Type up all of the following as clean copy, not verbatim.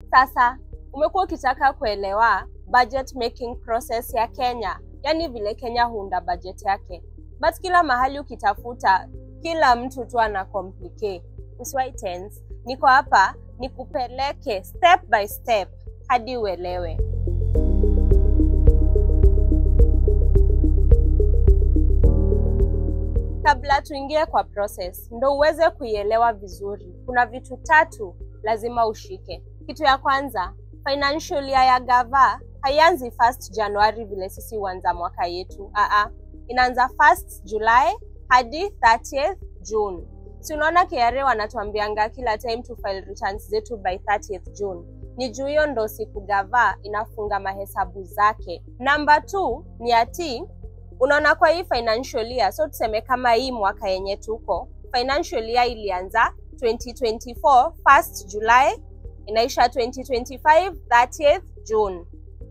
Sasa, umekuwa ukitaka kuelewa budget making process ya Kenya, yani vile Kenya huunda budget yake. But kila mahali ukitafuta, kila mtu tu ana complicate. Usiwahi tense, niko hapa nikupeleke step by step hadi uelewe. Kabla tuingie kwa process, ndo uweze kuielewa vizuri, kuna vitu 3 lazima ushike. Kitu ya kwanza, financial year ya gava haianzi 1st January vile sisi huanza mwaka yetu. Inaanza 1st July hadi 30th June. Si unaona KRA wanatuambianga kila time to file returns zetu by 30th June. Ni juu hiyo ndo siku gava inafunga mahesabu zake. Number 2 ni ati unaona kwa hii financial year, so tuseme kama hii mwaka yenye tuko, financial year ilianza 2024 1st July, inaisha 2025 30th June.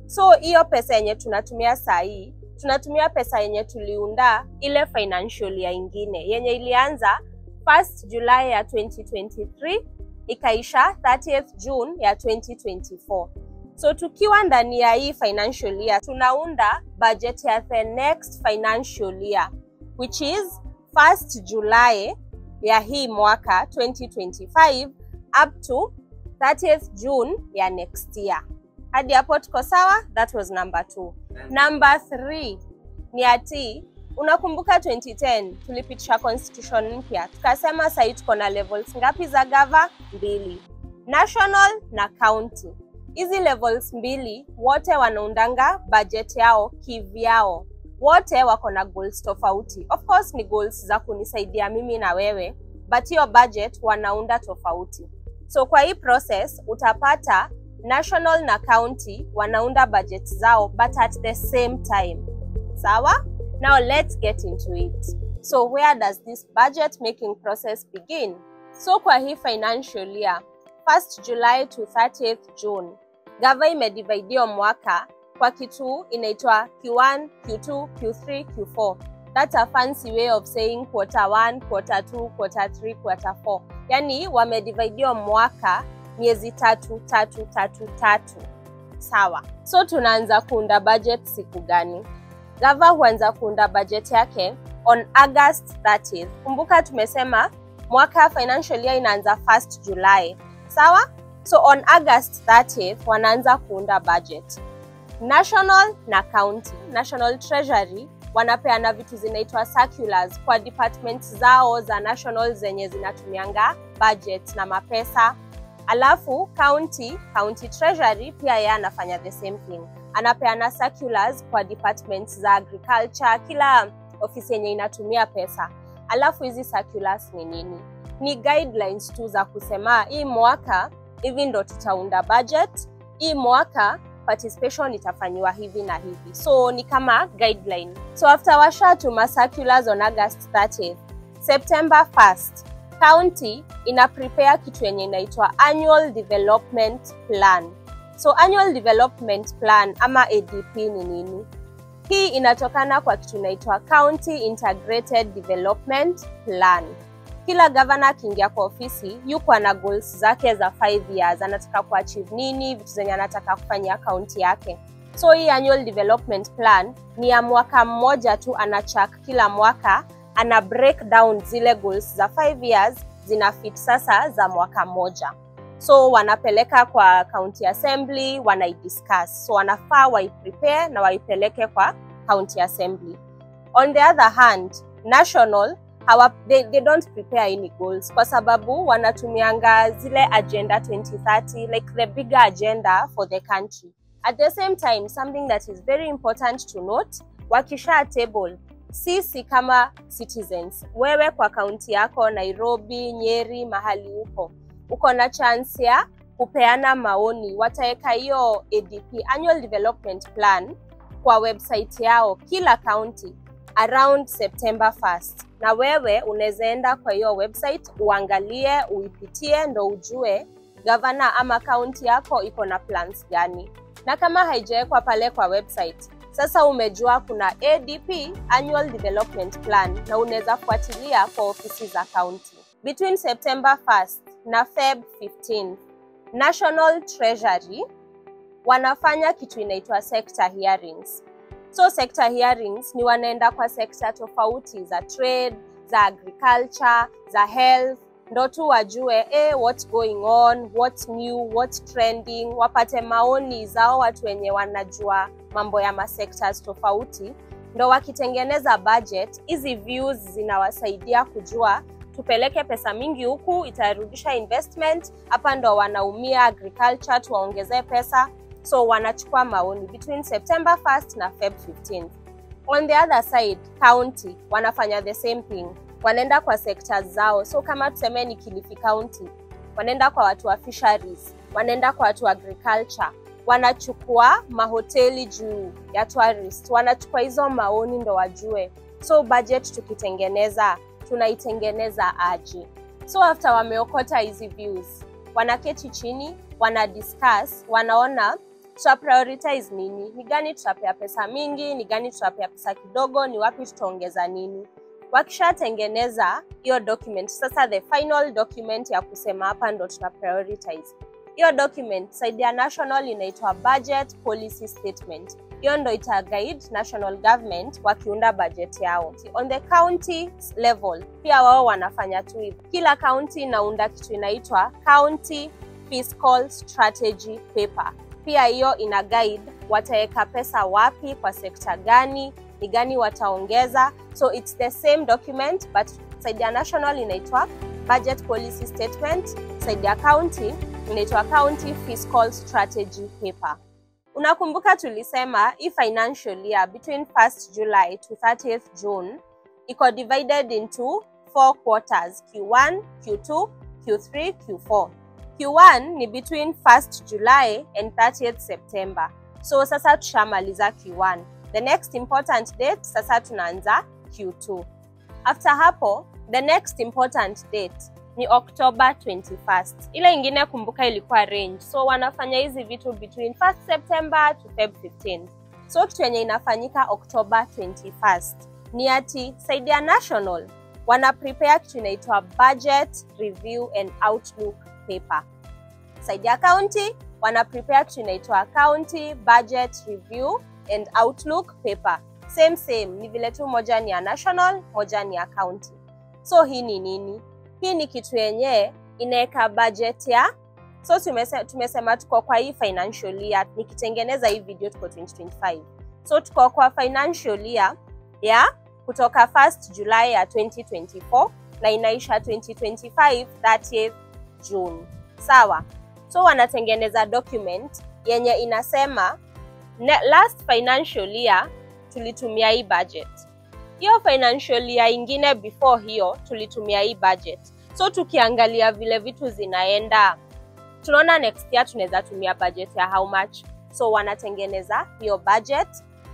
So hiyo pesa yenye tunatumia saa hii, tunatumia pesa yenye tuliunda ile financial year ingine yenye ilianza 1st July ya 2023 ikaisha 30th June ya 2024. So tukiwa ndani ya hii financial year, tunaunda budget ya the next financial year, which is 1st July ya hii mwaka 2025 up to 30th June ya next year. Hadi hapo tuko sawa? That was number 2. Number 3 ni ati, unakumbuka 2010 tulipitisha constitution mpya. Tukasema sasa tuko na levels ngapi za gava? 2. National na county. Hizi levels 2 wote wanaundanga budget yao kivyao. Wote wako na goals tofauti. Of course ni goals za kunisaidia mimi na wewe, but hiyo budget wanaunda tofauti. So kwa hii process utapata national na county wanaunda budget zao but at the same time. Sawa? Now let's get into it. So where does this budget making process begin? So kwa hii financial year, 1st July to 30th June, gava imedividio mwaka kwa kitu inaitwa Q1, Q2, Q3, Q4. That's a fancy way of saying quarter 1, quarter 2, quarter 3, quarter 4. Yani wamedividio mwaka miezi 3. Sawa. So tunaanza kuunda budget siku gani? Gava huanza kuunda budget yake on August 30th. Kumbuka tumesema mwaka financial year inaanza 1st July. Sawa? So on August 30th wanaanza kuunda budget. National na county, National Treasury wanapeana vitu zinaitwa circulars kwa departments zao za national zenye zinatumianga budget na mapesa. Alafu county treasury pia yeye anafanya the same thing. Anapeana circulars kwa departments za agriculture, kila ofisi yenye inatumia pesa. Alafu hizi circulars ni nini? Ni guidelines tu za kusema hii mwaka hivi ndo tutaunda budget, hii mwaka participation itafanywa hivi na hivi. So ni kama guideline. So after washatuma circulars on August 30th, September 1st, county ina prepare kitu yenye inaitwa Annual Development Plan. So Annual Development Plan ama ADP ni nini? Hii inatokana kwa kitu inaitwa County Integrated Development Plan. Kila governor akiingia kwa ofisi, yuko na goals zake za 5 years. Anataka kuachieve nini, vitu zenye anataka kufanya county yake. So hii Annual Development Plan ni ya mwaka mmoja tu, anacheck kila mwaka, ana break down zile goals za 5 years zina fit sasa za mwaka mmoja. So wanapeleka kwa county assembly, wanaidiscuss. So wanafaa waiprepare na waipeleke kwa county assembly. On the other hand, national they don't prepare any goals kwa sababu wanatumianga zile agenda 2030, like the bigger agenda for the country. At the same time, something that is very important to note, wakisha table, sisi kama citizens, wewe kwa county yako Nairobi, Nyeri, mahali uko na chance ya kupeana maoni. Wataeka hiyo ADP, Annual Development Plan, kwa website yao kila county around September 1st. Na wewe unezaenda kwa hiyo website, uangalie, uipitie, ndo ujue governor ama county yako iko na plans gani. Na kama haijawekwa pale kwa website, sasa umejua kuna ADP, Annual Development Plan, na unaweza fuatilia kwa ofisi za county. Between September 1st na Feb 15th, National Treasury wanafanya kitu inaitwa sector hearings. So sector hearings ni wanaenda kwa sector tofauti za trade, za agriculture, za health, ndo tu wajue what's going on, what's new, what's trending, wapate maoni zao watu wenye wanajua mambo ya masectors tofauti. Ndo wakitengeneza budget, hizi views zinawasaidia kujua tupeleke pesa mingi huku itarudisha investment, hapa ndo wanaumia agriculture tuwaongezee pesa. So wanachukua maoni between September 1st na Feb 15th. On the other side, county wanafanya the same thing. Wanaenda kwa sectors zao. So kama tuseme ni Kilifi County, wanaenda kwa watu wa fisheries, wanaenda kwa watu wa agriculture, wanachukua mahoteli juu ya tourist, wanachukua hizo maoni ndo wajue. So budget tukitengeneza, tunaitengeneza aje? So after wameokota hizi views, wanaketi chini, wana discuss, wanaona tuta prioritize nini, ni gani tutapea pesa mingi, ni gani tutapea pesa kidogo, ni wapi tutaongeza nini. Wakishatengeneza hiyo document, sasa the final document ya kusema hapa ndo tuna prioritize. Hiyo document side ya national inaitwa budget policy statement. Hiyo ndo ita guide national government wakiunda budget yao. On the county level pia wao wanafanya tu hivi. Kila county inaunda kitu inaitwa county fiscal strategy paper. Pia hiyo ina guide wataweka pesa wapi, kwa sekta gani, ni gani wataongeza. So it's the same document but side ya national inaitwa budget policy statement, side ya county inaitwa county fiscal strategy paper. Unakumbuka tulisema hii financial year between 1st July to 30th June iko divided into 4 quarters, Q1, Q2, Q3, Q4. Q1 ni between 1st July and 30th September. So sasa tushamaliza Q1. The next important date sasa tunaanza Q2. After hapo, the next important date ni October 21st. Ile ingine kumbuka ilikuwa range. So wanafanya hizi vitu between 1st September to Feb 15th. So kitu yenye inafanyika October 21st ni ati side ya national wana prepare kitu inaitwa budget review and outlook paper. Side ya county wana prepare kitu inaitwa county budget review and outlook paper. Same, ni vile tu moja ni ya national, moja ni ya county. So hii ni nini? Hii ni kitu yenye inaweka budget ya, so tumesema tuko kwa hii financial year, nikitengeneza hii video tuko 2025. So tuko kwa financial year ya kutoka 1st July ya 2024 na inaisha 2025 30th June. Sawa? So wanatengeneza document yenye inasema last financial year tulitumia hii budget. Hiyo financial year ingine before hiyo tulitumia hii budget. So tukiangalia vile vitu zinaenda, tunaona next year tunaweza tumia budget ya how much. So wanatengeneza hiyo budget,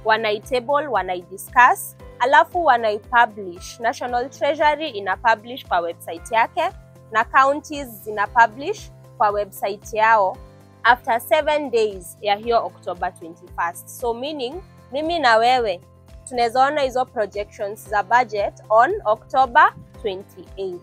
wanaitable, wanaidiscuss, alafu wanaipublish. National Treasury inapublish kwa website yake na counties zinapublish kwa website yao after 7 days ya hiyo October 21st. So meaning mimi na wewe tunaweza ona hizo projections za budget on October 28th.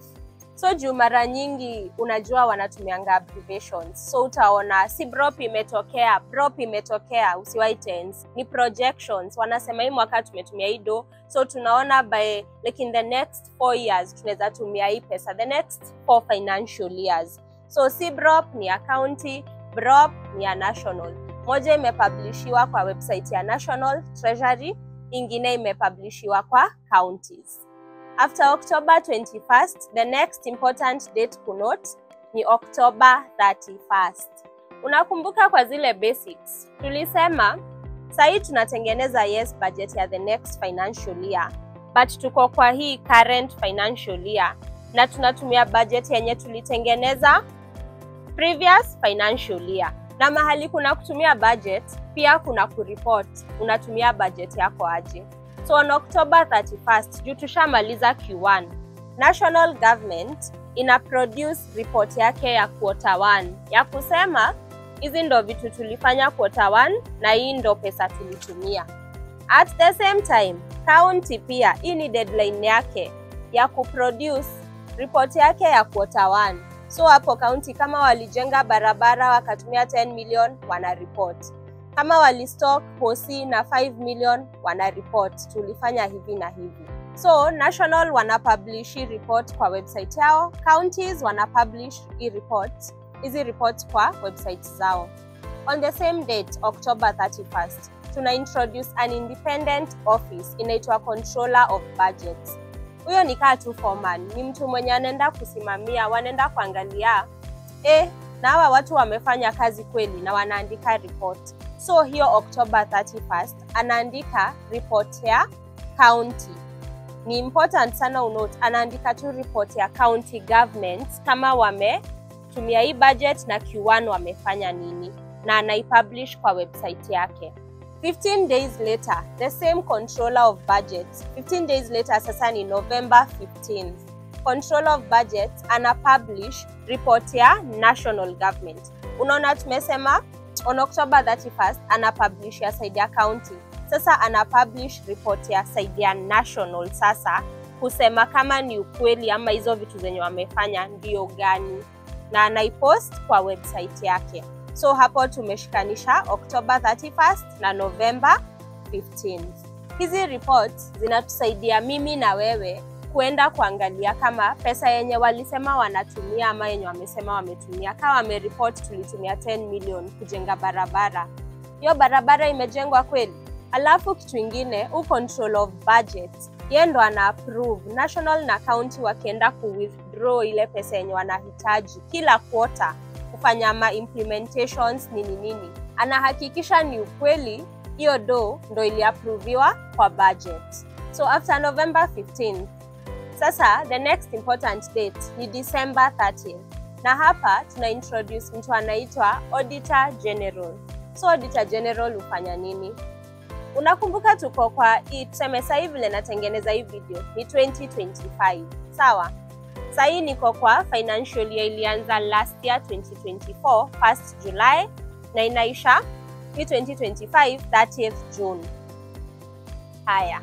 So juu mara nyingi unajua wanatumianga abbreviations. So utaona si BROP imetokea, BROP imetokea, usiwai tense. Ni projections. Wanasema hii mwaka tumetumia hii do. So tunaona by like in the next 4 years tunaweza tumia hii pesa. The next 4 financial years. So si BROP ni ya county, BROP ni ya national. Moja imepublishiwa kwa website ya National Treasury, ingine imepublishiwa kwa counties. After October 21st, the next important date to note ni October 31st. Unakumbuka kwa zile basics, tulisema sahi tunatengeneza budget ya the next financial year, but tuko kwa hii current financial year na tunatumia budget yenye tulitengeneza previous financial year. Na mahali kuna kutumia budget, pia kuna kureport unatumia budget yako aje. So on October 31st, juu tushamaliza Q1, National Government ina produce report yake ya quarter 1 ya kusema hizi ndo vitu tulifanya quarter 1 na hii ndo pesa tulitumia. At the same time, county pia hii ni deadline yake ya kuproduce report yake ya quarter 1 So hapo county kama walijenga barabara wakatumia 10 million wana report. Kama walistock hosi na 5 million wana report tulifanya hivi na hivi. So national wana publish report kwa website yao, counties wana publish hizi reports kwa website zao. On the same date, October 31st, tuna introduce an independent office inaitwa Controller of Budgets. Huyo ni kaa tu foreman, ni mtu mwenye anaenda kusimamia, wanaenda kuangalia na hawa watu wamefanya kazi kweli na wanaandika report. So hiyo October 31st anaandika report ya county. Ni important sana unote, anaandika tu report ya county governments kama wametumia hii budget na Q1 wamefanya nini, na anaipublish kwa website yake. 15 days later, the same Controller of Budgets, 15 days later sasa ni November 15th, Controller of Budgets anapublish report ya national government. Unaona tumesema on October 31st anapublish ya side ya county. Sasa anapublish report ya side ya national sasa kusema kama ni ukweli ama hizo vitu zenye wamefanya ndio gani, na anaipost kwa website yake. So hapo tumeshikanisha October 31st na November 15th. Hizi reports zinatusaidia mimi na wewe kuenda kuangalia kama pesa yenye walisema wanatumia ama yenye wamesema wametumia. Kama wamereport tulitumia 10 million kujenga barabara, hiyo barabara imejengwa kweli? Alafu kitu ingine, Control of Budget yeye ndo ana approve national na county wakienda ku withdraw ile pesa yenye wanahitaji kila quarter kufanya ma implementations nini, anahakikisha ni ukweli hiyo ndo iliapproviwa kwa budget. So after November 15th, sasa the next important date ni December 30th, na hapa tuna introduce mtu anaitwa Auditor General. So Auditor General hufanya nini? Unakumbuka tuko kwa tuseme sasa hivi natengeneza hii video ni 2025, sawa? Sasa hii niko kwa financial year ilianza last year 2024 1st July na inaisha ni 2025 30th June. Haya,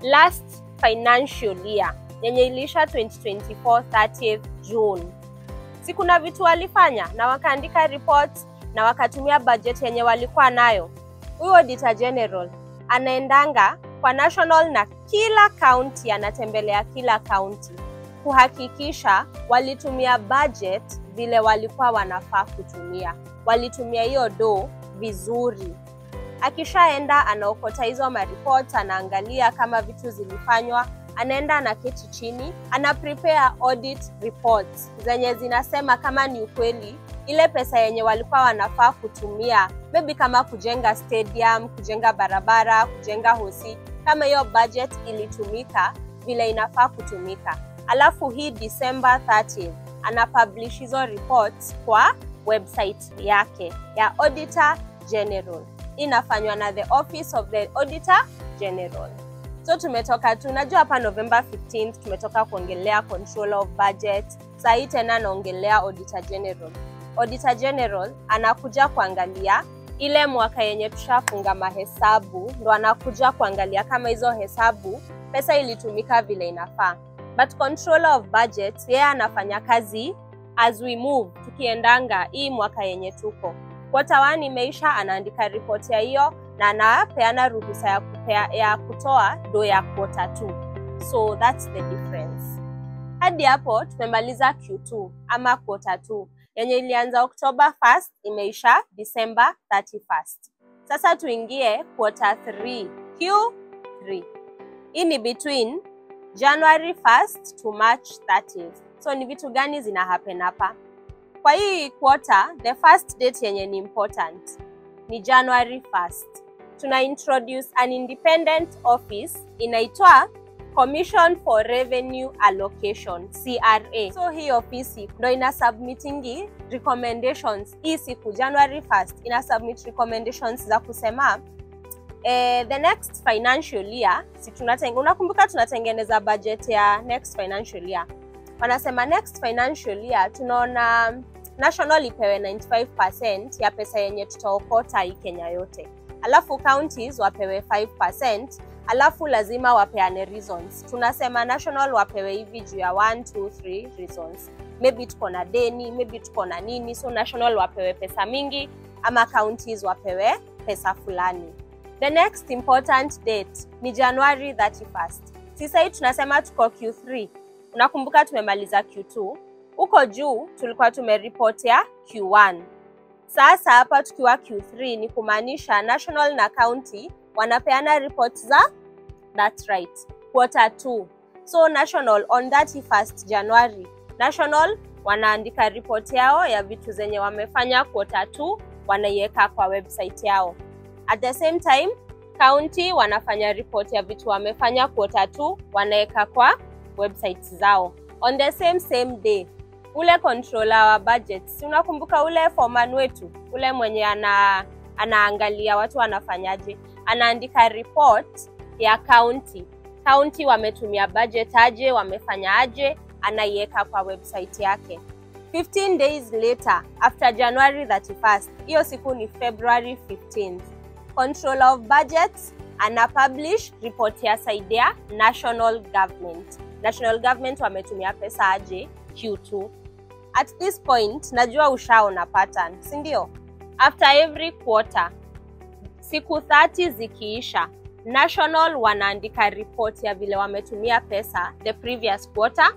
last financial year yenye ilisha 2024 30th June, si kuna vitu walifanya na wakaandika reports na wakatumia budget yenye walikuwa nayo. Huyo Auditor General anaendanga kwa national na kila county, anatembelea kila county kuhakikisha walitumia budget vile walikuwa wanafaa kutumia, walitumia hiyo vizuri. Akishaenda anaokota hizo ma-reports, anaangalia kama vitu zilifanywa, anaenda anaketi chini, ana prepare audit reports zenye zinasema kama ni ukweli ile pesa yenye walikuwa wanafaa kutumia, maybe kama kujenga stadium, kujenga barabara, kujenga hosi, kama hiyo budget ilitumika vile inafaa kutumika. Alafu hii December 30th anapublish hizo reports kwa website yake ya Auditor General. Inafanywa na the Office of the Auditor General. So tumetoka tunajua hapa November 15th tumetoka kuongelea Controller of Budget, sasa hii tena naongelea Auditor General. Auditor General anakuja kuangalia ile mwaka yenye tushafunga mahesabu, ndo anakuja kuangalia kama hizo hesabu pesa ilitumika vile inafaa. But Controller of Budget yeye anafanya kazi as we move, tukiendanga hii mwaka yenye tuko. Quarter 1 imeisha, anaandika report ya hiyo na anapeana ruhusa ya kutoa ya quarter 2. So that's the difference. Hadi hapo tumemaliza Q2 ama quarter 2 yenye ilianza October 1st imeisha December 31st. Sasa tuingie quarter 3, Q3. Hii ni between January 1st to March 30th. So ni vitu gani zina happen hapa? Kwa hii quarter, the first date yenye ni important ni January 1st. Tuna introduce an independent office inaitwa Commission for Revenue Allocation, CRA. So hii ofisi ndo ina submittingi recommendations hii siku January 1st, ina submit recommendations za kusema the next financial year, unakumbuka tunatengeneza budget ya next financial year. Wanasema next financial year tunaona national ipewe 95% ya pesa yenye tutaokota hii Kenya yote. Alafu counties wapewe 5%, alafu lazima wapeane reasons. Tunasema national wapewe hivi juu ya 1, 2, 3 reasons. maybe tuko na deni, maybe tuko na nini, so national wapewe pesa mingi ama counties wapewe pesa fulani. The next important date ni January 31st. Sasa tunasema tuko Q3. Unakumbuka tumemaliza Q2. Huko juu tulikuwa tumereport ya Q1. Sasa hapa tukiwa Q3 ni kumaanisha national na county wanapeana reports za that's right, quarter 2. So national on 31st January, national wanaandika report yao ya vitu zenye wamefanya quarter 2, wanaiweka kwa website yao. At the same time, county wanafanya report ya vitu wamefanya quarter 2, wanaweka kwa websites zao. On the same day, ule controller wa budget, si unakumbuka ule foreman wetu, ule mwenye anaangalia watu wanafanyaje, anaandika report ya county. County wametumia budget aje, wamefanya aje, anaiweka kwa website yake. 15 days later, after January 31st, hiyo siku ni February 15th, Controller of Budgets anapublish report ya side ya national government. National government wametumia pesa aje Q2. At this point, najua ushaona pattern, si ndio? After every quarter, siku 30 zikiisha, national wanaandika report ya vile wametumia pesa the previous quarter,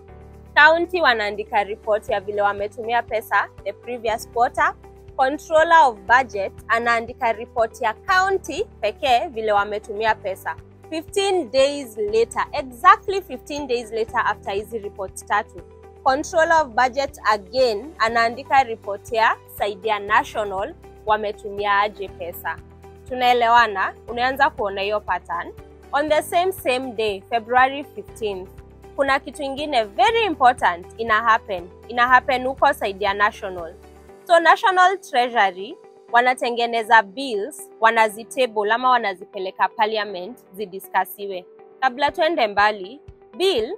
county wanaandika report ya vile wametumia pesa the previous quarter, controller of budget anaandika report ya county pekee vile wametumia pesa. 15 days later, exactly 15 days later after hizi report tatu, controller of budget again anaandika report ya side ya national wametumia aje pesa. Tunaelewana? Unaanza kuona hiyo pattern. On the same day, February 15th, kuna kitu ingine very important ina happen huko side ya national. So national treasury wanatengeneza bills, wanazitable ama wanazipeleka parliament zidiscussiwe. Kabla tuende mbali, bill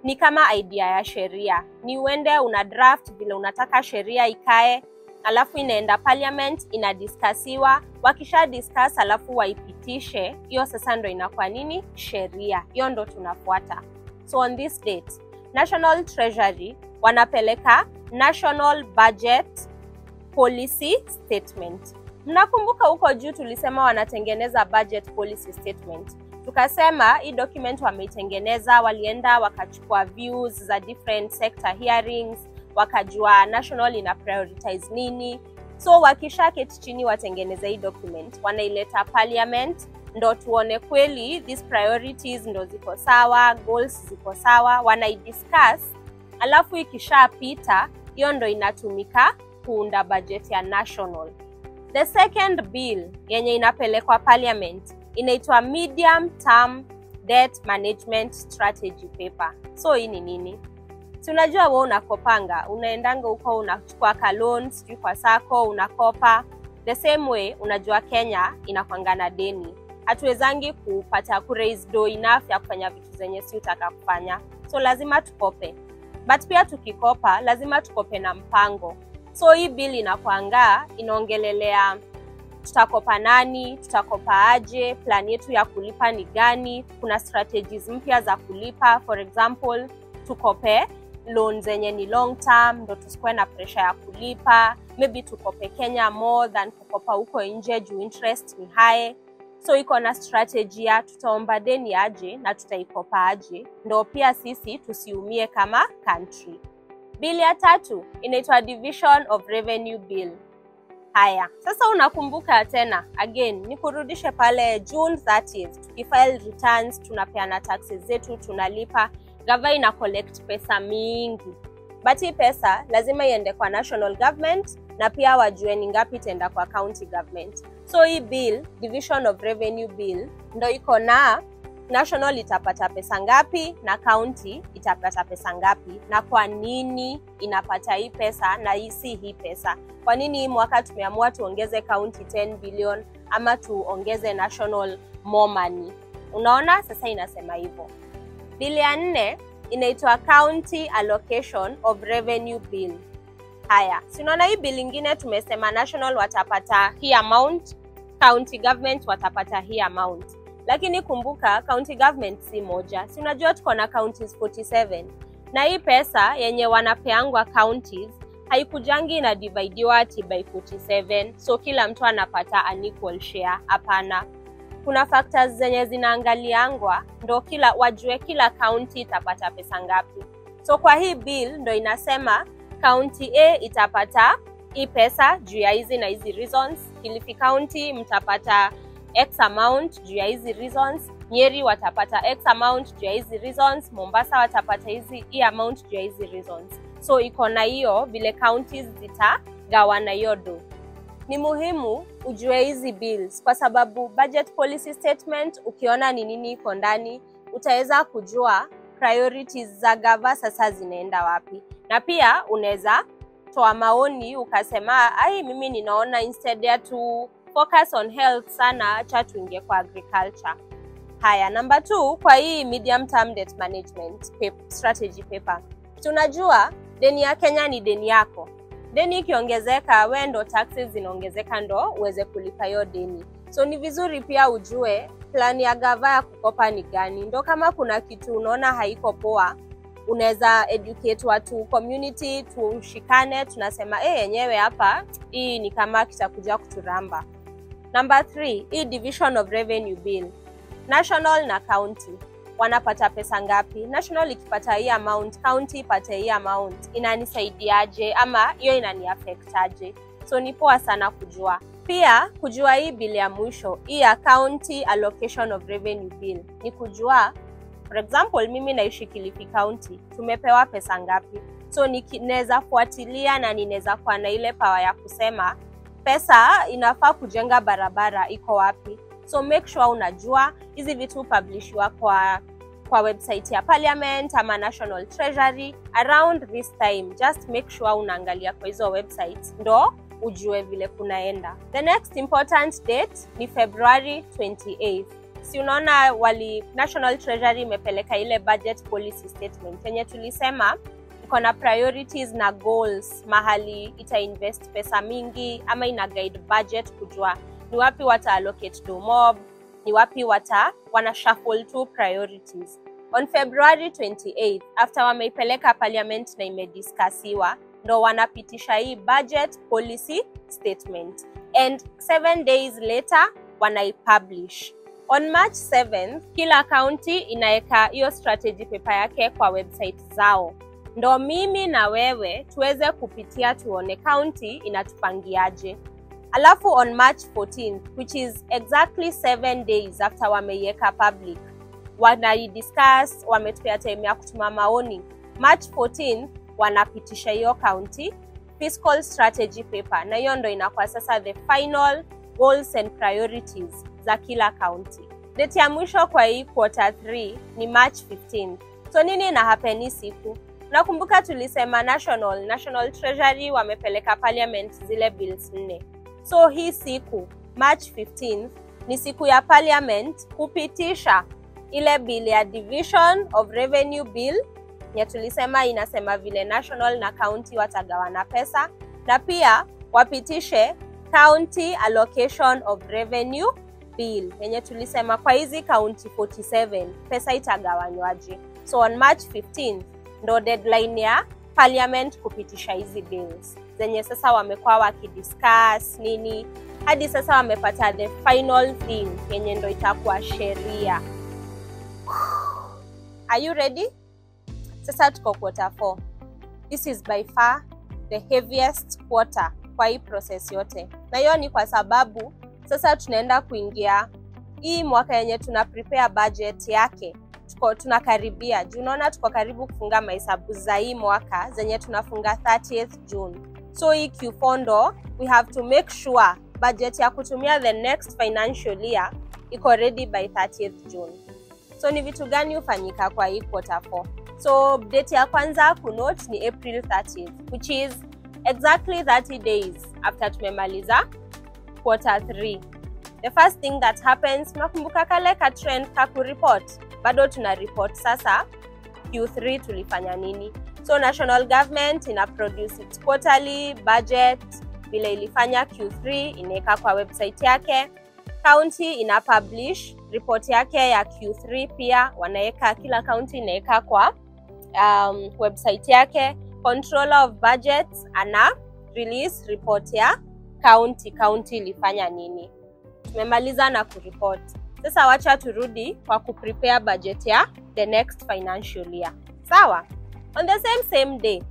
ni kama idea ya sheria. Ni uende una draft vile unataka sheria ikae, alafu inaenda parliament, inadiscussiwa, wakisha discuss alafu waipitishe, hiyo sasa ndo inakuwa nini? Sheria. Hiyo ndo tunafuata. So on this date, National Treasury wanapeleka National Budget Policy Statement. Mnakumbuka huko juu tulisema wanatengeneza Budget Policy Statement. Tukasema hii document wameitengeneza, walienda wakachukua views za different sector hearings, wakajua national ina prioritize nini. So wakisha keti chini watengeneza hii document, wanaileta parliament, ndo tuone kweli these priorities ndo ziko sawa, goals ziko sawa, wanaidiscuss, alafu ikishapita hiyo ndo inatumika kuunda budget ya national. The second bill yenye inapelekwa parliament inaitwa Medium Term Debt Management Strategy Paper. So hii ni nini? Tunajua wewe unakopanga, unaendanga huko unachukua ka loans, kwa sako unakopa. The same way unajua Kenya inakwanga na deni. Hatuwezangi kupata raise do enough ya kufanya vitu zenye si utaka kufanya. So lazima tukope. But pia tukikopa lazima tukope na mpango. So hii bill inakwanga inaongelelea tutakopa nani, tutakopa aje, plan yetu ya kulipa ni gani, kuna strategies mpya za kulipa. For example, tukope loan zenye ni long term ndo tusikuwe na pressure ya kulipa. Maybe tukope Kenya more than kukopa huko nje juu interest ni high. So iko na strategy ya tutaomba deni aje na tutaikopa aje, ndo pia sisi tusiumie kama country. Bill ya tatu inaitwa Division of Revenue Bill. Haya, sasa unakumbuka tena, again, nikurudishe pale June 30th, tukifile returns, tunapeana taxes zetu, tunalipa, gava ina collect pesa mingi. But hii pesa lazima iende kwa national government na pia wajue ni ngapi itaenda kwa county government. So hii bill, Division of Revenue Bill, ndo iko na national itapata pesa ngapi na county itapata pesa ngapi, na kwa nini inapata hii pesa na hii pesa. Kwa nini hii mwaka tumeamua tuongeze county 10 billion ama tuongeze national more money. Unaona sasa inasema hivyo. Bill ya 4 inaitwa County Allocation of Revenue Bill. Haya, si unaona hii bill nyingine tumesema national watapata hii amount, county government watapata hii amount. Lakini kumbuka county government si moja. Si unajua tuko na counties 47. Na hii pesa yenye wanapeangwa counties haikujangi na dividiwa ati by 47, so kila mtu anapata an equal share. Hapana. Kuna factors zenye zinaangaliangwa ndo wajue kila county itapata pesa ngapi. So kwa hii bill ndo inasema county A itapata hii pesa juu ya hizi na hizi reasons, Kilifi County mtapata X amount juu ya hizi reasons, Nyeri watapata X amount juu ya hizi reasons, Mombasa watapata hii amount juu ya hizi reasons. So iko na hiyo vile counties zitagawana hiyo do. Ni muhimu ujue hizi bills kwa sababu budget policy statement ukiona ni nini iko ndani, utaweza kujua priorities za gava sasa zinaenda wapi. Na pia unaweza toa maoni ukasema mimi ninaona instead ya to focus on health sana acha tuingie kwa agriculture. Haya, number 2 kwa hii medium term debt management strategy paper. Tunajua deni ya Kenya ni deni yako. Deni ikiongezeka wewe ndo taxes zinaongezeka ndo uweze kulipa hiyo deni. So ni vizuri pia ujue plan ya gava ya kukopa ni gani. Ndo kama kuna kitu unaona haiko poa, unaweza educate watu community, tushikane tunasema yenyewe hapa hii ni kama kitakuja kuturamba. Number 3, hii division of revenue bill. National na county wanapata pesa ngapi? National ikipata hii amount, county ipate hii amount. Inanisaidiaje ama hiyo inaniaffect aje? So ni poa sana kujua. Pia kujua hii bill ya mwisho, hii ya county allocation of revenue bill. Ni kujua for example mimi naishi Kilifi County, tumepewa pesa ngapi? So ninaweza fuatilia na ninaweza kuwa na ile power ya kusema pesa inafaa kujenga barabara iko wapi. So make sure unajua hizi vitu publishwa kwa website ya Parliament ama National Treasury around this time. Just make sure unaangalia kwa hizo websites ndo ujue vile kunaenda. The next important date ni February 28th. Si unaona National Treasury imepeleka ile budget policy statement yenye tulisema iko na priorities na goals, mahali ita-invest pesa mingi ama ina guide budget kujua ni wapi wata allocate to mob, ni wapi wana shuffle to priorities. On February 28th, after wameipeleka Parliament na imediscussiwa, ndo wanapitisha hii budget policy statement. And 7 days later, wanaipublish. On March 7th, kila county inaeka hiyo strategy paper yake kwa website zao. Ndo mimi na wewe tuweze kupitia tuone county inatupangiaje. Alafu on March 14th, which is exactly 7 days after wameiweka public, wanai-discuss, wametupea time ya kutuma maoni. March 14th, wanapitisha hiyo county fiscal strategy paper. Na hiyo ndo inakuwa sasa the final goals and priorities za kila county. Date ya mwisho kwa hii quarter 3 ni March 15th. So nini ina happen siku? Nakumbuka tulisema National Treasury wamepeleka Parliament zile bills 4. So hii siku March 15th ni siku ya Parliament kupitisha ile bill ya division of revenue bill ya tulisema inasema vile national na county watagawana pesa, na pia wapitishe county allocation of revenue bill yenye tulisema kwa hizi county 47 pesa itagawanywaje. So on March 15th ndo deadline ya Parliament kupitisha hizi bills zenye sasa wamekuwa wakidiscuss nini hadi sasa wamepata the final thing yenye ndo itakuwa sheria. Are you ready? Sasa tuko quarter 4. This is by far the heaviest quarter kwa hii process yote. Na hiyo ni kwa sababu sasa tunaenda kuingia hii mwaka yenye tuna prepare budget yake. Tunakaribia. Unaona tuko karibu kufunga mahesabu za hii mwaka zenye tunafunga 30th June. So hii Q4 ndo we have to make sure budget ya kutumia the next financial year iko ready by 30th June. So ni vitu gani ufanyika kwa hii quarter 4? So date ya kwanza kunote ni April 30th, which is exactly 30 days after tumemaliza quarter 3. The first thing that happens, nakumbuka kale ka trend ka kureport. Bado tuna report sasa Q3 tulifanya nini. So national government ina produce its quarterly budget vile ilifanya Q3, inaweka kwa website yake. County ina publish report yake ya Q3 pia wanaweka, kila county inaweka kwa website yake. Controller of budgets ana release report ya county ilifanya nini. Tumemaliza na kureport. Sasa wacha turudi kwa kuprepare budget ya the next financial year. Sawa? On the same day,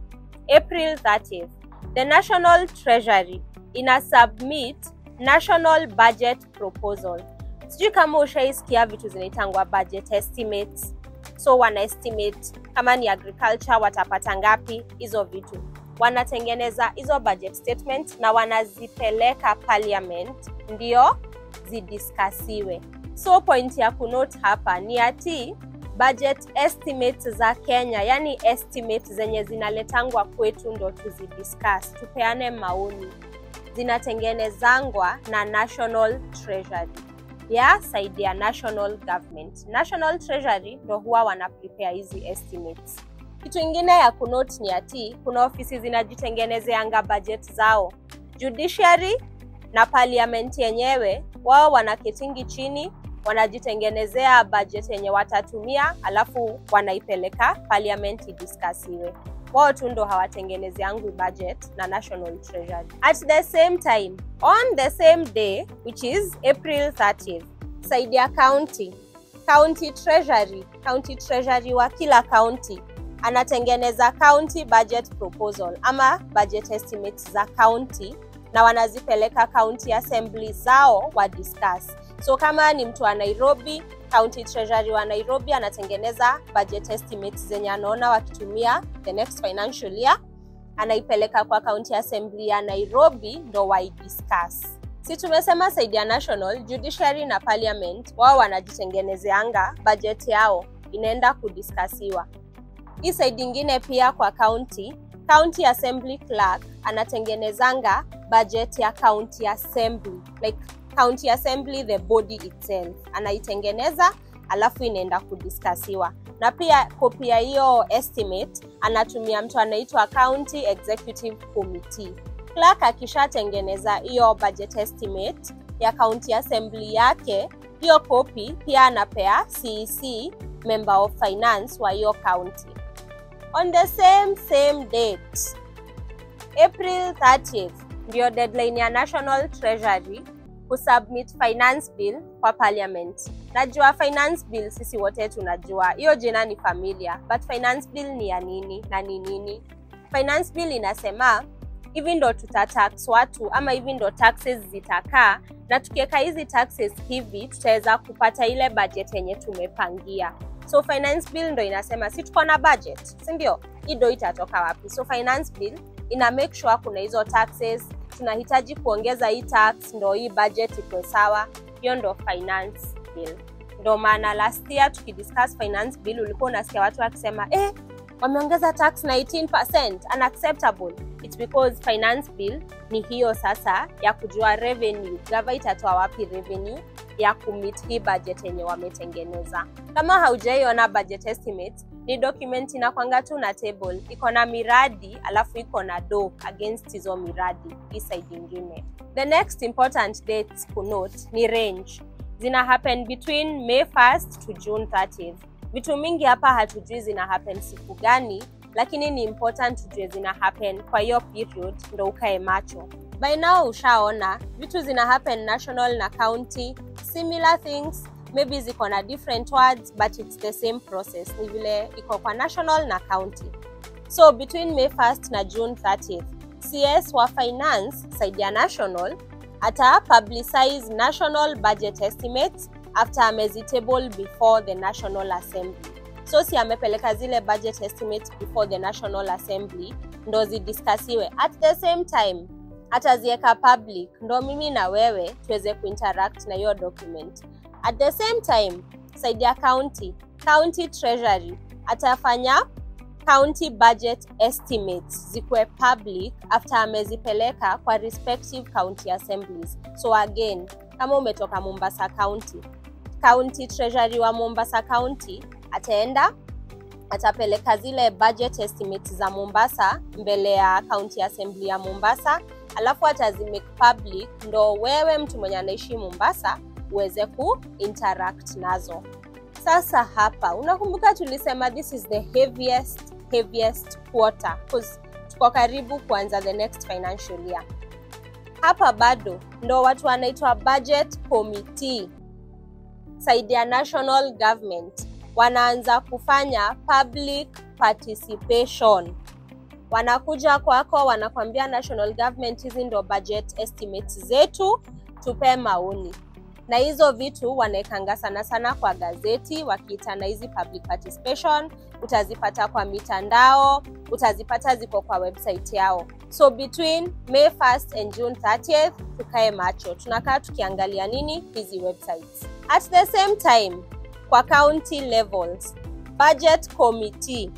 April 30th, the National Treasury ina submit National Budget Proposal. Sijui kama ushaisikia vitu zinaitangwa budget estimates. So wana estimate kama ni agriculture watapata ngapi, hizo vitu. Wanatengeneza hizo budget statement na wanazipeleka parliament ndio zidiskasiwe. So point ya kunote hapa ni ati budget estimates za Kenya, yani estimates zenye zinaletangwa kwetu ndo tuzidiscuss, tupeane maoni, zinatengenezangwa na National Treasury ya side ya national government. National Treasury ndo huwa wana prepare hizi estimates. Kitu ingine ya kunote ni ati kuna ofisi zinajitengenezeanga budget zao. Judiciary na parliament yenyewe wao wanaketingi chini, wanajitengenezea budget yenye watatumia, alafu wanaipeleka parliament idiskasiwe. Wao tu ndo hawatengenezeangu budget na National Treasury. At the same time, on the same day, which is April 30th, side ya county treasury wa kila county anatengeneza county budget proposal ama budget estimates za county na wanazipeleka county assembly zao wa discuss. So kama ni mtu wa Nairobi, county treasury wa Nairobi anatengeneza budget estimates zenye anaona wakitumia the next financial year, anaipeleka kwa county assembly ya Nairobi ndo wa discuss. Si tumesema side ya national, judiciary na parliament wao wanajitengenezeanga budget yao inaenda kudiskasiwa. Hii side ingine pia kwa county assembly clerk anatengenezanga budget ya county assembly, like county assembly the body itself anaitengeneza alafu inaenda kudiskasiwa. Na pia copy ya hiyo estimate anatumia mtu anaitwa county executive committee. Clerk akishatengeneza hiyo budget estimate ya county assembly yake, hiyo copy pia anapea CEC, member of finance wa hiyo county. On the same date, April 30th, ndio deadline ya National Treasury kusubmit finance bill kwa parliament. Najua finance bill sisi wote tunajua, hiyo jina ni familiar, but finance bill ni ya nini na ni nini? Finance bill inasema hivi ndo tutatax watu ama hivi ndo taxes zitakaa, na tukiweka hizi taxes hivi tutaweza kupata ile budget yenye tumepangia. So finance bill ndo inasema si tuko na budget, si ndio? Hiyo itatoka wapi? So finance bill ina make sure kuna hizo taxes, tunahitaji kuongeza hii tax ndo hii budget iko sawa. Hiyo ndo finance bill. Ndo maana last year tukidiscuss finance bill ulikuwa unasikia watu wakisema wameongeza tax na 18%, unacceptable. It's because finance bill ni hiyo sasa ya kujua revenue, gava itatoa wapi revenue ya kumit hii budget yenye wametengeneza. Kama haujaiona budget estimate, ni document inakwanga tu na table, iko na miradi alafu iko na do against hizo miradi hii side ingine. The next important dates to note ni range. Zina happen between May 1st to June 30th. Vitu mingi hapa hatujui zina happen siku gani, lakini ni important tujue zina happen kwa hiyo period ndo ukae macho. By now ushaona vitu zina happen national na county, similar things, maybe ziko na different words but it's the same process. Ni vile iko kwa national na county. So between May 1st na June 30th, CS wa finance side ya national ata publicize national budget estimates after amezitable before the National Assembly. So si amepeleka zile budget estimates before the National Assembly ndo zidiskasiwe. At the same time atazieka public ndo mimi na wewe tuweze kuinteract na hiyo document. At the same time side ya county treasury atafanya county budget estimates zikuwe public after amezipeleka kwa respective county assemblies. So again, kama umetoka Mombasa county treasury wa Mombasa county atapeleka zile budget estimates za Mombasa mbele ya county assembly ya Mombasa, alafu atazimake public ndo wewe mtu mwenye anaishi Mombasa uweze interact nazo. Sasa hapa unakumbuka tulisema this is the heaviest heaviest quarter because tuko karibu kuanza the next financial year. Hapa bado ndo watu wanaitwa budget committee side ya national government wanaanza kufanya public participation. Wanakuja kwako, wanakwambia national government, hizi ndo budget estimates zetu, tupe maoni. Na hizo vitu wanaekanga sana kwa gazeti wakiitana hizi public participation. Utazipata kwa mitandao, utazipata ziko kwa website yao. So between May 1st and June 30th tukae macho, tunakaa tukiangalia nini hizi websites. At the same time, kwa county levels, budget committee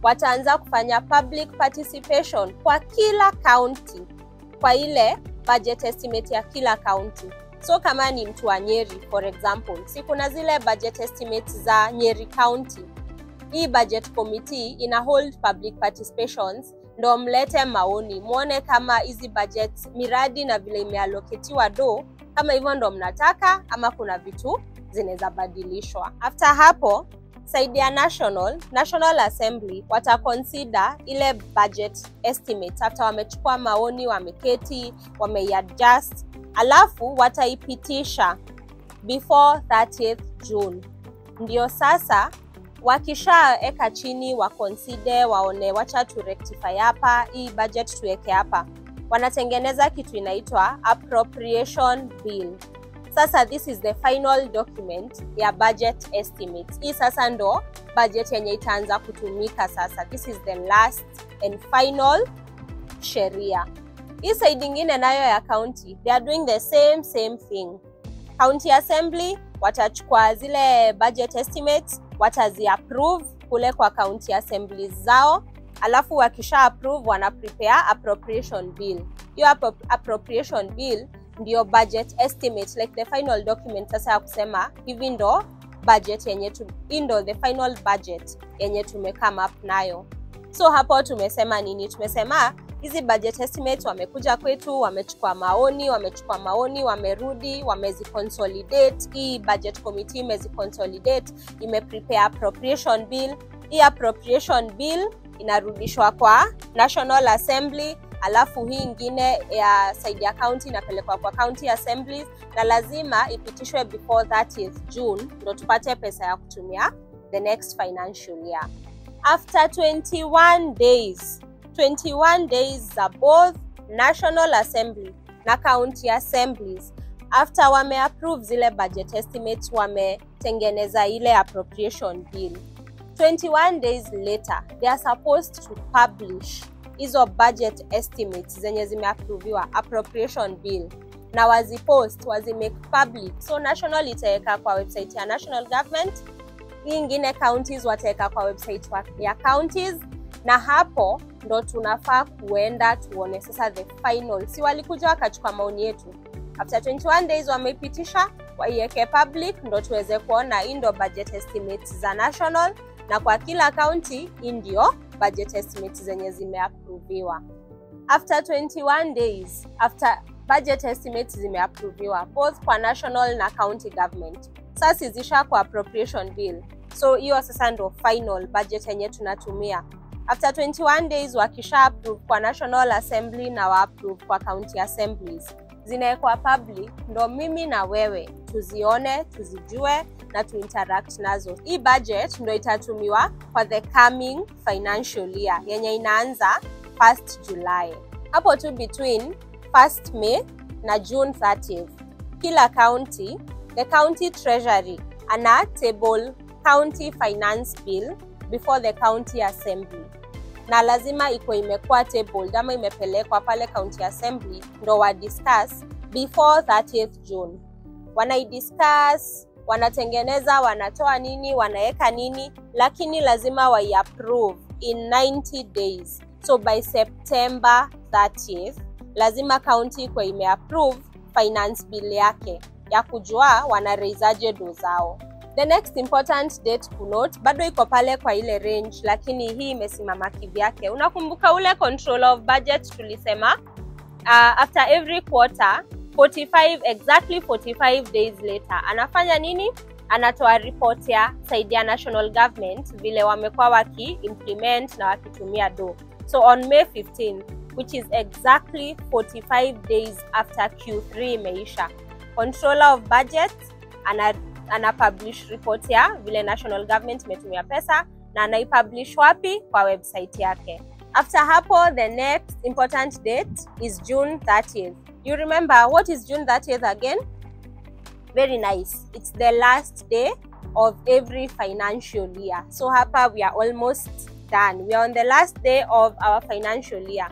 wataanza kufanya public participation kwa kila county, kwa ile budget estimate ya kila county. So kama ni mtu wa Nyeri for example, si kuna zile budget estimates za Nyeri County, hii budget committee ina hold public participations ndo mlete maoni, muone kama hizi budget miradi na vile imeallocatiwa do, kama hivyo ndo mnataka ama kuna vitu zinaweza badilishwa. After hapo, side ya National Assembly wataconsider ile budget estimate after wamechukua maoni, wameketi, wameadjust, alafu wataipitisha before 30th June. Ndio sasa wakishaeka chini consider, waone wacha tu rectify hapa, hii budget tuweke hapa, wanatengeneza kitu inaitwa appropriation bill. Sasa this is the final document ya budget estimates. Hii sasa ndo budget yenye itaanza kutumika sasa. This is the last and final sheria. Hii side ingine nayo ya county, they are doing the same thing. County assembly watachukua zile budget estimates, watazi-approve kule kwa county assemblies zao, alafu wakisha approve wana prepare appropriation bill. Hiyo appropriation bill ndio budget estimate, like the final document sasa ya kusema hivi ndo budget yenye ndo the final budget yenye tumecome up nayo. So hapo tumesema nini? Tumesema hizi budget estimates wamekuja kwetu, wamechukua maoni, wamerudi, wameziconsolidate. Hii budget committee imeziconsolidate, imeprepare appropriation bill. Hii appropriation bill inarudishwa kwa National Assembly, alafu hii ingine ya side ya county inapelekwa kwa county assemblies, na lazima ipitishwe before 30th June ndo tupate pesa ya kutumia the next financial year. After 21 days za both National Assembly na county assemblies, after wame-approve zile budget estimates, wametengeneza ile appropriation bill, 21 days later they are supposed to publish hizo budget estimates zenye zimeapproviwa appropriation bill, na wazipost, wazimake public. So national itaweka kwa website ya national government, hii ingine counties wataweka kwa website ya counties, na hapo ndo tunafaa kuenda tuone sasa the final. Si walikuja wakachukua maoni yetu, after 21 days wameipitisha, waiweke public, ndo tuweze kuona hii ndo budget estimates za national, na kwa kila county hii ndio budget estimates zenye zimeapproviwa. After 21 days, after budget estimates zimeapproviwa both kwa national na county government, sasa zisha kwa appropriation bill. So hiyo sasa ndo final budget yenye tunatumia. After 21 days wakisha approve kwa National Assembly na wa approve kwa county assemblies, zinaekwa public, ndo mimi na wewe tuzione, tuzijue na tuinteract nazo. Hii budget ndo itatumiwa kwa the coming financial year yenye inaanza 1st July. Hapo tu between 1st May na June 30th, kila county, the county treasury ana table county finance bill before the county assembly, na lazima iko imekuwa tabled ama imepelekwa pale county assembly ndo wa discuss before 30th June. Wanaidiscuss, wanatengeneza, wanatoa nini, wanaeka nini, lakini lazima waiapprove in 90 days. So by September 30th lazima county iko imeapprove finance bill yake ya kujua wanaraisaje do zao. The next important date to note, bado iko pale kwa ile range, lakini hii imesimama kivyake. Unakumbuka ule control of budget tulisema after every quarter, exactly 45 days later, anafanya nini? anatoa report ya side ya national government vile wamekuwa waki-implement na wakitumia do. So on May 15th, which is exactly 45 days after Q3 imeisha, Controller of Budget ana-publish report ya vile national government imetumia pesa na anaipublish wapi? Kwa website yake. After hapo, the next important date is June 30th. You remember what is June 30th again? Very nice. It's the last day of every financial year. So hapa we are almost done. We are on the last day of our financial year.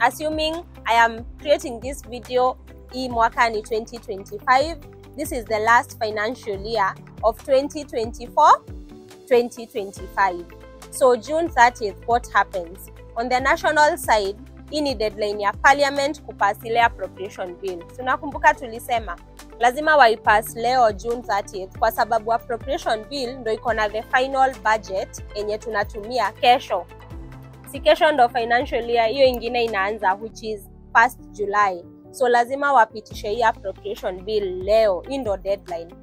Assuming I am creating this video hii mwaka ni 2025, this is the last financial year of 2024-2025. So June 30th, what happens? On the national side, hii ni deadline ya parliament kupass ile appropriation bill. So nakumbuka tulisema lazima waipass leo June 30th kwa sababu appropriation bill ndo iko na the final budget yenye tunatumia kesho. Si kesho ndo financial year hiyo ingine inaanza, which is 1st July. So lazima wapitishe hii appropriation bill leo, hii ndo deadline.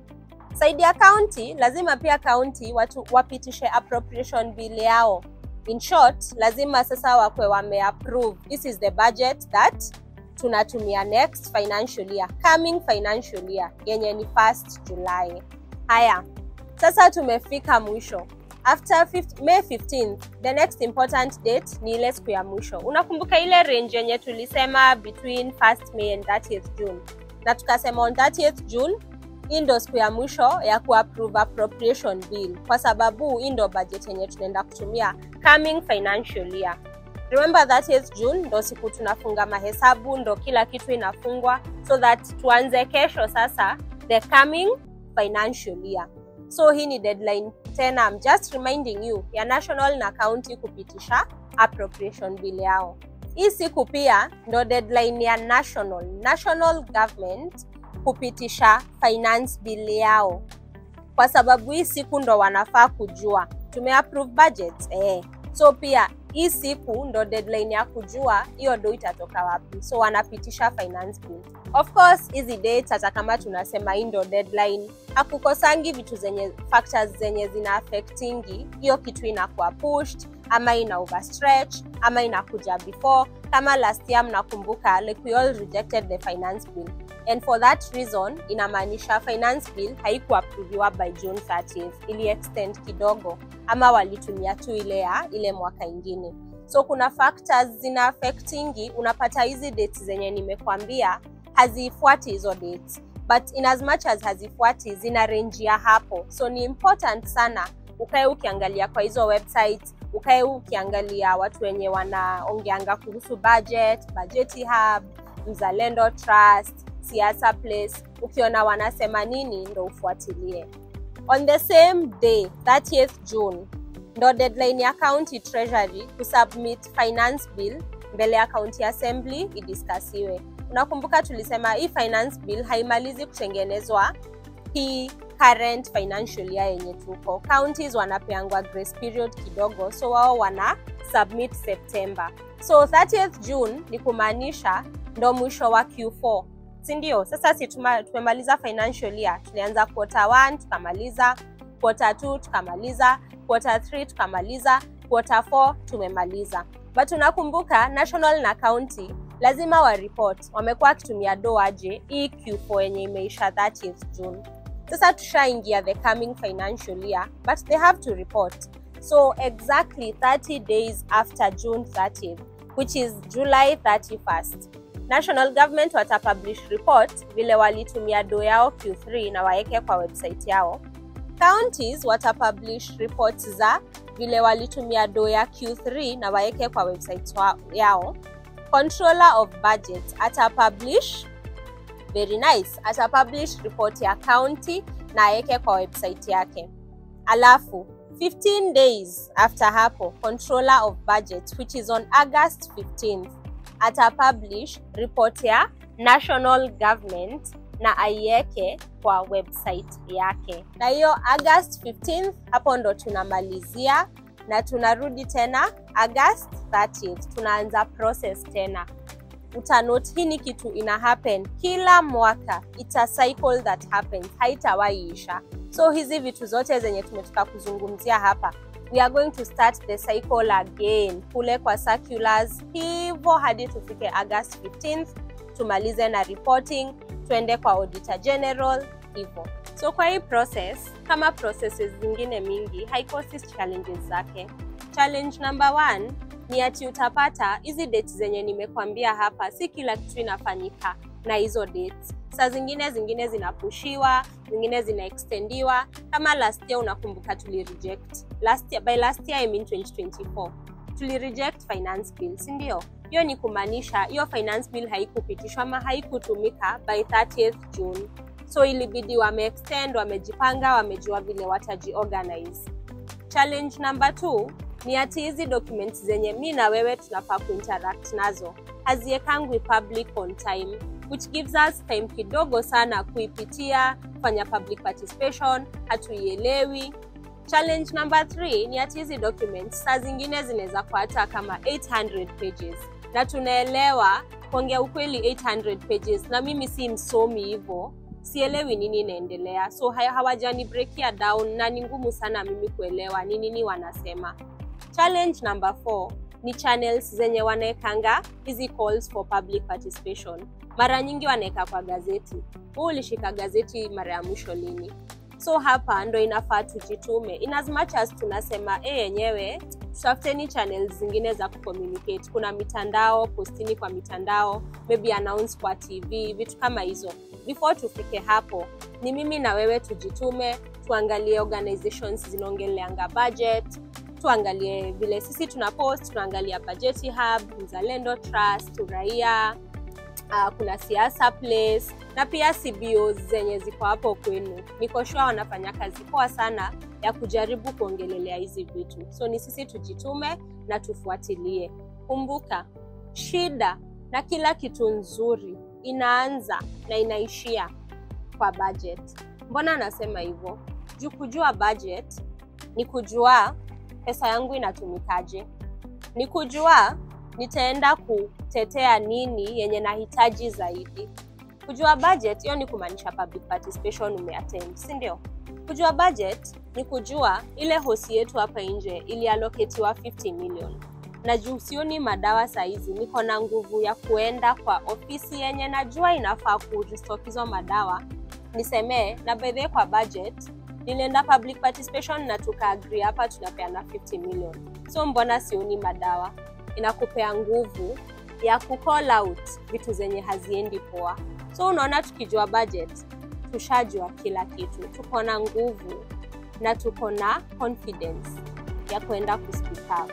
Side ya county, lazima pia county watu wapitishe appropriation bill yao. In short, lazima sasa wakwe wame-approve. This is the budget that tunatumia next financial year, coming financial year, yenye ni 1st July. Haya, sasa tumefika mwisho. After May 15th, the next important date ni ile siku ya mwisho. Unakumbuka ile range yenye tulisema between 1st May and 30th June. Na tukasema on 30th June, hii ndo siku ya mwisho ya ku-approve appropriation bill. Kwa sababu hii ndo budget yenye tunaenda kutumia coming financial year. Remember 30th June ndo siku tunafunga mahesabu, ndo kila kitu inafungwa. So that tuanze kesho sasa, the coming financial year. So hii ni deadline tena, I'm just reminding you, ya national na county kupitisha appropriation bill yao. Hii siku pia ndo deadline ya national government kupitisha finance bill yao. Kwa sababu hii siku ndo wanafaa kujua tume-approve budget. So pia hii siku ndo deadline ya kujua hiyo do itatoka wapi. So wanapitisha finance bill. Of course, hizi dates hata kama tunasema hii ndo deadline, hakukosangi vitu zenye factors zenye zina affectingi hiyo kitu inakuwa pushed, ama ina overstretch, ama inakuja before. Kama last year mnakumbuka, like we all rejected the finance bill. And for that reason, inamaanisha finance bill haikuapproviwa by June 30th. Ili extend kidogo, ama walitumia tu ile mwaka ingine. So kuna factors zina affectingi, unapata hizi dates zenye nimekwambia hazifuati hizo dates. But in as much as hazifuati, zina range ya hapo. So ni important sana ukae ukiangalia kwa hizo websites, ukae ukiangalia watu wenye wanaongeanga kuhusu Budgety Hub, Mzalendo Trust, Siasa Place. Ukiona wanasema nini ndo ufuatilie. On the same day, 30th June, ndo deadline ya county treasury kusubmit finance bill mbele ya county assembly idiskasiwe. Unakumbuka tulisema hii finance bill haimalizi kutengenezwa hii current financial year yenye tuko. Counties wanapeangwa grace period kidogo, so wao wana submit September. So 30th June ni kumaanisha ndo mwisho wa Q4. Sindio? Sasa si tumemaliza financial year. Tulianza quarter 1 tukamaliza, quarter 2 tukamaliza, quarter 3 tukamaliza, quarter 4 tumemaliza. But unakumbuka national na county lazima wa report wamekuwa wakitumia do aje hii Q4 yenye imeisha 30th June. Sasa tushaingia the coming financial year, but they have to report. So exactly 30 days after June 30th, which is July 31st, national government watapublish report vile walitumia do yao Q3 na waeke kwa website yao. Counties watapublish reports za vile walitumia do ya Q3 na waeke kwa website yao. Controller of Budget atapublish, very nice, atapublish report ya county na aeke kwa website yake. Alafu 15 days after hapo, Controller of Budget, which is on August 15th, atapublish report ya national government na aieke kwa website yake. Na hiyo August 15th, hapo ndo tunamalizia na tunarudi tena August 30th. Tunaanza process tena. Utanote hii ni kitu ina happen kila mwaka. It's a cycle that happens. Haitawaiisha. So hizi vitu zote zenye tumetoka kuzungumzia hapa, we are going to start the cycle again kule kwa circulars, hivyo hadi tufike August 15th, tumalize na reporting, tuende kwa Auditor General, hivyo. So kwa hii process, kama processes zingine mingi, haikosi challenges zake. Challenge number 1 ni ati utapata hizi dates zenye nimekwambia hapa, si kila kitu inafanyika na hizo dates. Saa zingine zinapushiwa, zingine zinaextendiwa. Kama last year unakumbuka tulireject. By last year I mean 2024. Tulireject finance bill, si ndio? Hiyo ni kumaanisha hiyo finance bill haikupitishwa ama haikutumika by 30th June. So ilibidi wameextend, wamejipanga, wamejua vile watajiorganize. Challenge number 2 ni ati hizi documents zenye mimi na wewe tunafaa kuinteract nazo haziekangwi public on time, which gives us time kidogo sana kuipitia, kufanya public participation, hatuielewi. Challenge number 3 ni ati hizi documents saa zingine zinaweza kuata kama 800 pages. Na tunaelewa kuongea ukweli 800 pages, na mimi si msomi hivyo, sielewi nini inaendelea. So hawajani breakia down na ni ngumu sana mimi kuelewa nini wanasema. Challenge number 4 ni channels zenye wanaekanga hizi calls for public participation. Mara nyingi wanaeka kwa gazeti. Wewe ulishika gazeti mara ya mwisho lini? So hapa ndo inafaa tujitume. In as much as tunasema yenyewe, tutafuteni channels zingine za kucommunicate. Kuna mitandao, postini kwa mitandao, maybe announce kwa TV, vitu kama hizo. Before tufike hapo, ni mimi na wewe tujitume, tuangalie organizations zinaongeleanga budget, tuangalie vile sisi tunapost, tunaangalia Budgety Hub, Mzalendo Trust, Uraia, kuna Siasa Place, na pia CBOs zenye ziko hapo kwenu. Niko sure wanafanya kazi poa sana ya kujaribu kuongelelea hizi vitu. So ni sisi tujitume na tufuatilie. Kumbuka, shida na kila kitu nzuri inaanza na inaishia kwa budget. Mbona nasema hivyo? Kujua budget ni kujua pesa yangu inatumikaje. Ni kujua nitaenda kutetea nini yenye nahitaji zaidi. Kujua budget, hiyo ni kumaanisha public participation umeattend, si ndio? Kujua budget ni kujua ile hosi yetu hapa nje iliallocatiwa 50 million. Na juu sioni madawa saizi, niko na nguvu ya kuenda kwa ofisi yenye najua inafaa kurestock hizo madawa. Niseme na by the way kwa budget nilienda public participation na tuka-agree hapa tunapeana 50 million. So mbona sioni madawa? Inakupea nguvu ya ku-call out vitu zenye haziendi poa. So unaona tukijua budget, tushajua kila kitu. Tuko na nguvu na tuko na confidence ya kuenda kuspeak up.